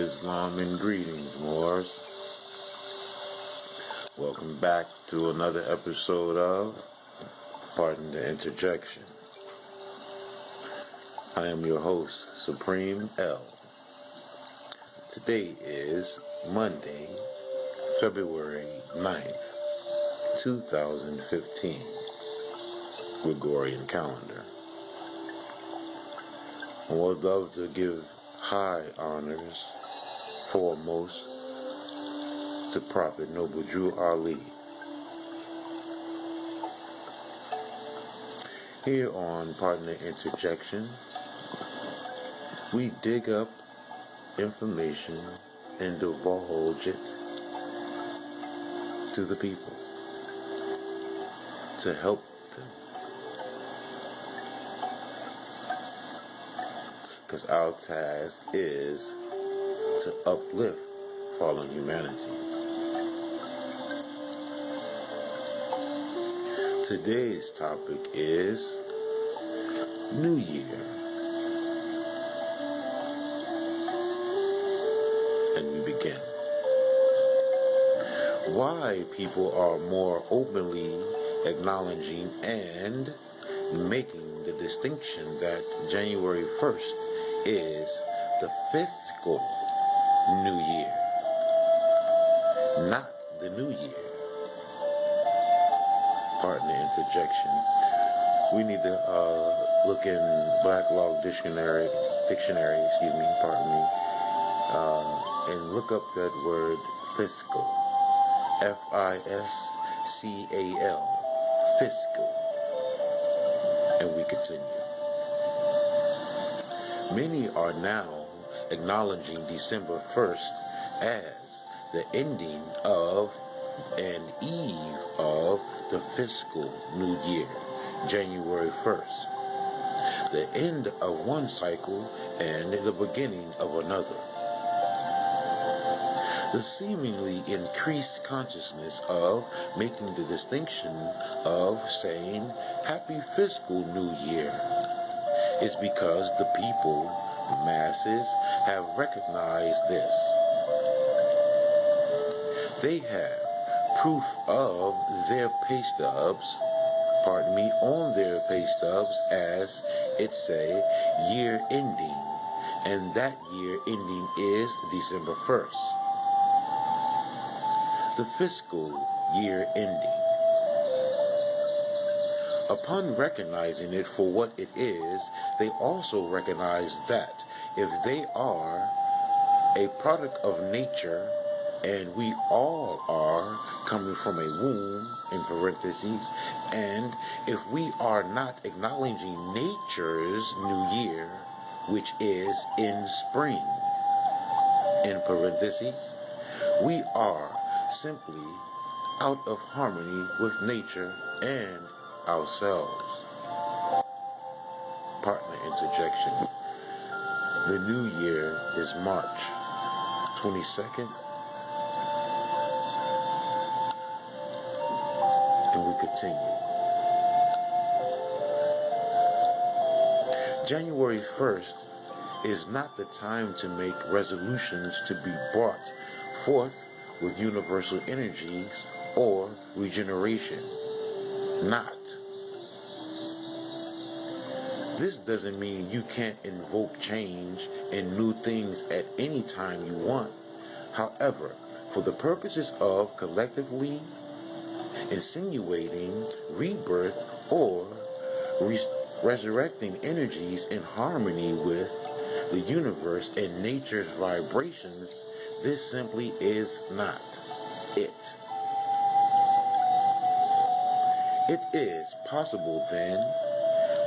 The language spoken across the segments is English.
Islam and greetings, Moors. Welcome back to another episode of Pardon the Interjection. I am your host, Supreme L. Today is Monday, February 9th, 2015, Gregorian calendar. I would love to give high honors, foremost, to Prophet Noble Drew Ali. Here on Pardon the Interjection, we dig up information and divulge it to the people to help them. Because our task is to uplift fallen humanity. Today's topic is New Year. And we begin. Why people are more openly acknowledging and making the distinction that January 1st is the fiscal New Year, not the New Year. Pardon the interjection. We need to look in Black Law Dictionary, and look up that word fiscal. Fiscal. Fiscal. And we continue. Many are now acknowledging December 1st as the ending of and eve of the fiscal New Year, January 1st. The end of one cycle and the beginning of another. The seemingly increased consciousness of making the distinction of saying Happy Fiscal New Year is because the people, the masses, have recognized this. They have proof of their pay stubs, on their pay stubs as it say year ending, and that year ending is December 1st. The fiscal year ending. Upon recognizing it for what it is, they also recognize that if they are a product of nature, and we all are coming from a womb, in parentheses, and if we are not acknowledging nature's new year, which is in spring, in parentheses, we are simply out of harmony with nature and ourselves. Partner interjection. The new year is March 22nd. And we continue. January 1st is not the time to make resolutions to be brought forth with universal energies or regeneration. Not. This doesn't mean you can't invoke change and new things at any time you want. However, for the purposes of collectively insinuating rebirth or resurrecting energies in harmony with the universe and nature's vibrations, this simply is not it. It is possible then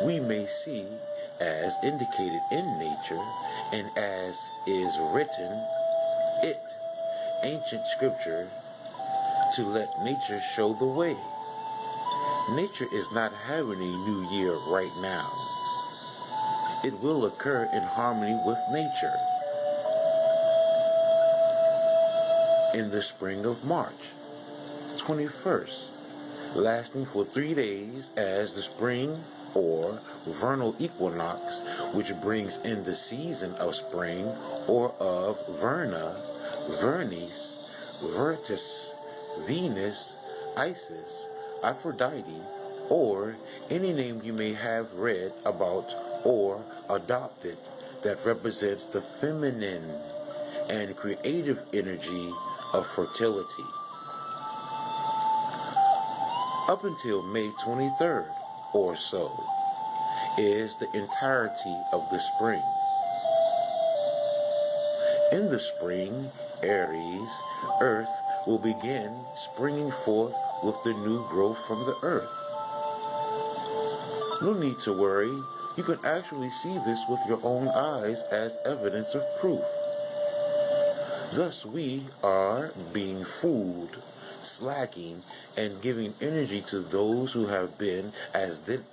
we may see as indicated in nature and as is written it, ancient scripture, to let nature show the way. Nature is not having a new year right now. It will occur in harmony with nature in the spring of March 21st, lasting for 3 days as the spring or vernal equinox, which brings in the season of spring, or of Verna, Vernis, Virtus, Venus, Isis, Aphrodite, or any name you may have read about or adopted that represents the feminine and creative energy of fertility. Up until May 23rd or so is the entirety of the spring. In the spring, Aries, Earth will begin springing forth with the new growth from the earth. No need to worry. You can actually see this with your own eyes as evidence of proof. Thus we are being fooled, slacking, and giving energy to those who have been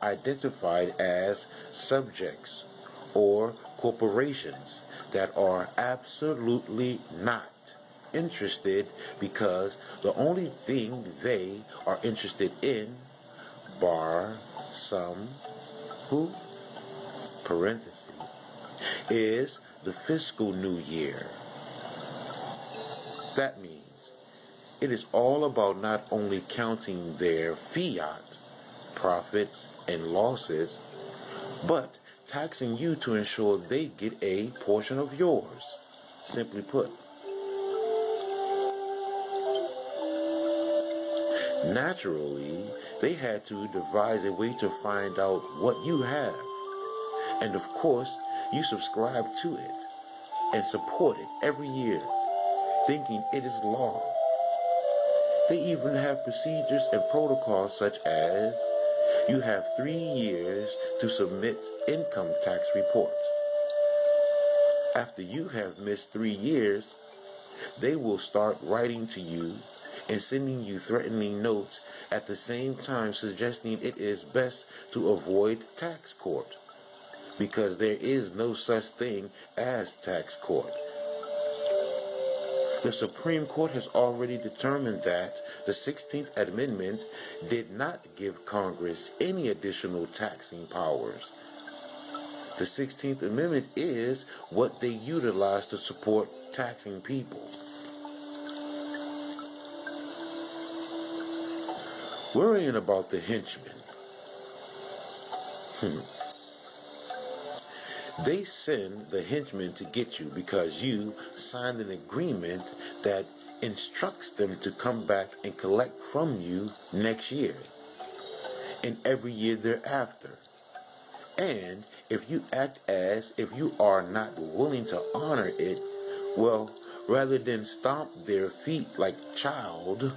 identified as subjects or corporations that are absolutely not interested, because the only thing they are interested in, bar some who, parentheses, is the fiscal new year. That means it is all about not only counting their fiat, profits, and losses, but taxing you to ensure they get a portion of yours. Simply put, naturally, they had to devise a way to find out what you have. And of course, you subscribe to it and support it every year, thinking it is law. They even have procedures and protocols such as you have 3 years to submit income tax reports. After you have missed 3 years, they will start writing to you and sending you threatening notes, at the same time suggesting it is best to avoid tax court, because there is no such thing as tax court. The Supreme Court has already determined that the 16th Amendment did not give Congress any additional taxing powers. The 16th Amendment is what they utilize to support taxing people. Worrying about the henchmen. They send the henchmen to get you because you signed an agreement that instructs them to come back and collect from you next year and every year thereafter. And if you act as if you are not willing to honor it, well, rather than stomp their feet like children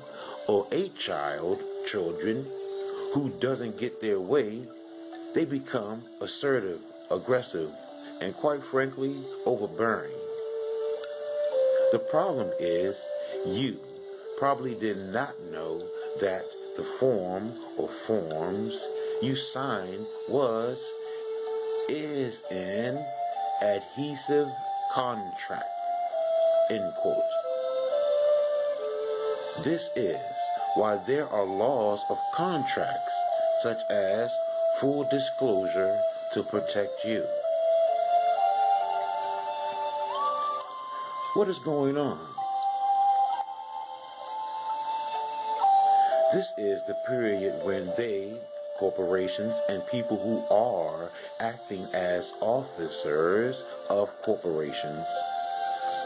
who doesn't get their way, they become assertive, aggressive, and quite frankly, overbearing. The problem is, you probably did not know that the form or forms you signed is an adhesive contract, end quote. This is why there are laws of contracts, such as full disclosure, to protect you. What is going on? This is the period when they, corporations, and people who are acting as officers of corporations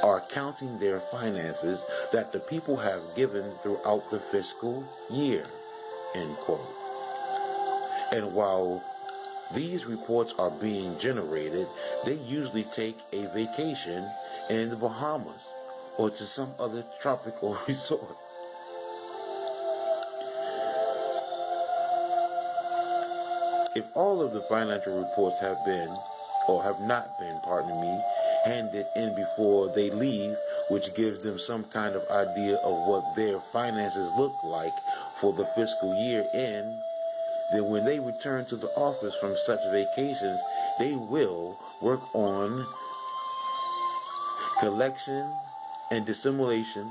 are counting their finances that the people have given throughout the fiscal year, end quote. And while these reports are being generated, they usually take a vacation in the Bahamas or to some other tropical resort. If all of the financial reports have been, or have not been, handed in before they leave, which gives them some kind of idea of what their finances look like for the fiscal year end, then when they return to the office from such vacations, they will work on collection and dissimulation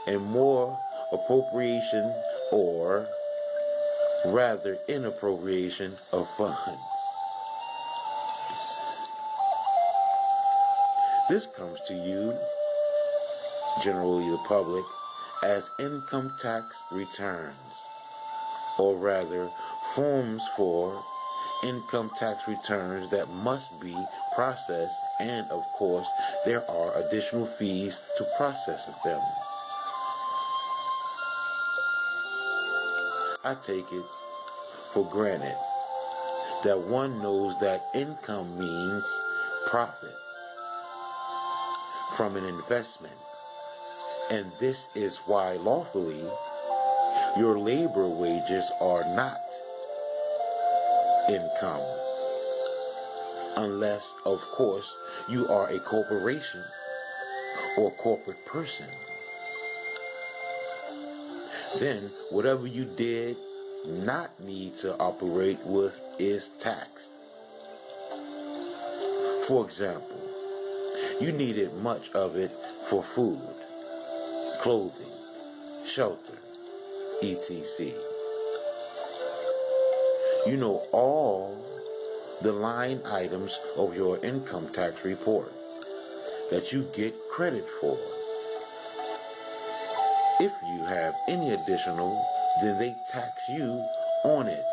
and more appropriation, or rather inappropriation, of funds. This comes to you, generally the public, as income tax returns, or rather forms for income tax returns that must be processed, and of course there are additional fees to process them. I take it for granted that one knows that income means profit from an investment, and this is why lawfully your labor wages are not income, unless, of course, you are a corporation or corporate person. Then whatever you did not need to operate with is taxed. For example, you needed much of it for food, clothing, shelter, etc. You know all the line items of your income tax report that you get credit for. If you have any additional, then they tax you on it.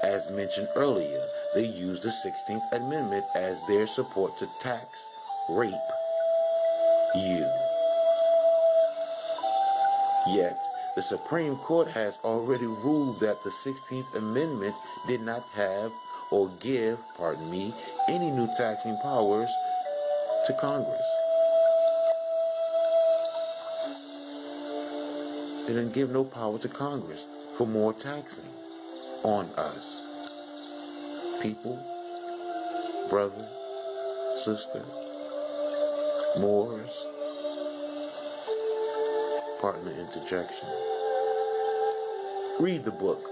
As mentioned earlier, they use the 16th Amendment as their support to tax, rape you. Yet, the Supreme Court has already ruled that the 16th Amendment did not have or give, any new taxing powers to Congress. They didn't give no power to Congress for more taxing on us. People, brother, sister, Moors, partner interjection. Read the book,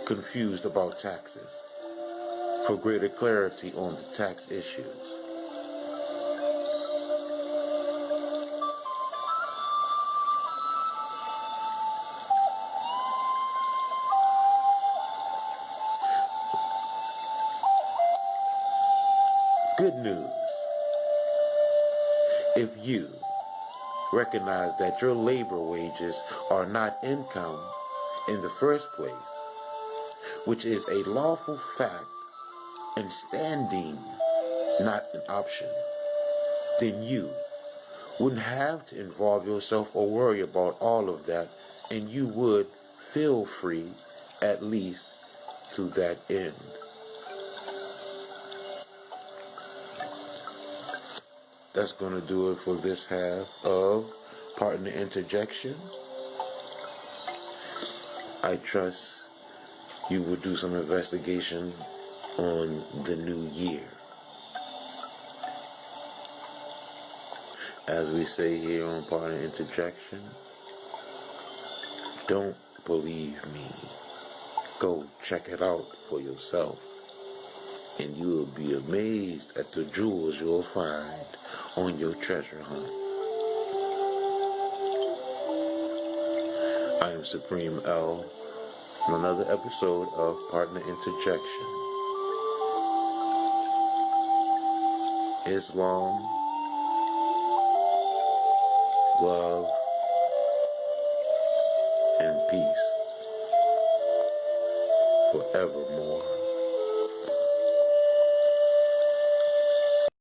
Confused About Taxes, for greater clarity on the tax issues. Good news. If you recognize that your labor wages are not income in the first place, which is a lawful fact and standing not an option, then you wouldn't have to involve yourself or worry about all of that, and you would feel free, at least to that end. That's going to do it for this half of Partner Interjection. I trust you will do some investigation on the new year. As we say here on Partner Interjection, don't believe me. Go check it out for yourself, and you will be amazed at the jewels you'll find on your treasure hunt. I am Supreme L on another episode of Partner Interjection. Islam, love, and peace forevermore.